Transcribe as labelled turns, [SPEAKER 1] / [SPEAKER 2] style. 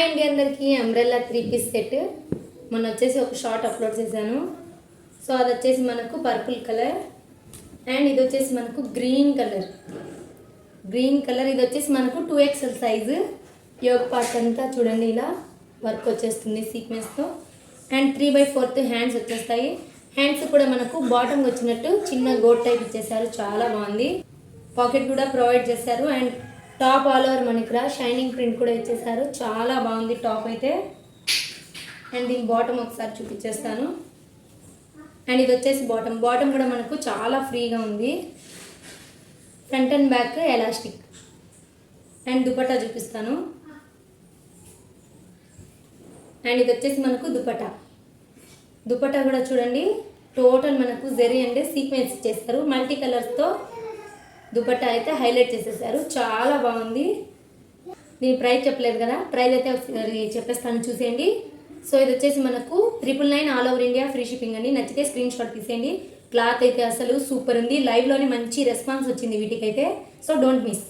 [SPEAKER 1] Hi అండి అందరికీ. Umbrella 3 piece set మొన్న వచ్చేసి ఒక షార్ట్ అప్లోడ్ చేశాను. సో అది వచ్చేసి మనకు పర్పుల్ కలర్ అండ్ ఇది వచ్చేసి మనకు గ్రీన్ కలర్. ఇది వచ్చేసి మనకు 2XL సైజు. యోగ్ పార్ట్ అంతా చూడండి ఇలా వర్క్ వచ్చేస్తుంది సీక్వెన్స్తో. అండ్ 3/4 హ్యాండ్స్ వచ్చేస్తాయి. హ్యాండ్స్ కూడా మనకు బాటమ్ వచ్చినట్టు చిన్న గోట్ టైప్ ఇచ్చేసారు, చాలా బాగుంది. పాకెట్ కూడా ప్రొవైడ్ చేశారు. అండ్ టాప్ ఆల్ ఓవర్ మనకి ఇక్కడ షైనింగ్ ప్రింట్ కూడా ఇచ్చేసారు, చాలా బాగుంది టాప్ అయితే. అండ్ దీని బాటమ్ ఒకసారి చూపించేస్తాను. అండ్ ఇది వచ్చేసి బాటమ్ కూడా మనకు చాలా ఫ్రీగా ఉంది. Front and back elastic. And dupatta చూపిస్తాను. అండ్ ఇది వచ్చేసి మనకు దుపట్టా కూడా చూడండి, టోటల్ మనకు జెరీ అండ్ సీక్వెన్స్ ఇచ్చేస్తారు. మల్టీ కలర్స్తో దుపట్టా అయితే హైలైట్ చేసేసారు, చాలా బాగుంది. దీని ప్రైస్ చెప్పలేదు కదా, ప్రైస్ అయితే ఒకసారి చెప్పేస్తాను చూసేయండి. సో ఇది వచ్చేసి మనకు 999 all over India free shipping అండి. నచ్చితే స్క్రీన్ షాట్ తీసేయండి. క్లాత్ అయితే అసలు సూపర్ ఉంది. లైవ్లోనే మంచి రెస్పాన్స్ వచ్చింది వీటికైతే, సో డోంట్ మిస్.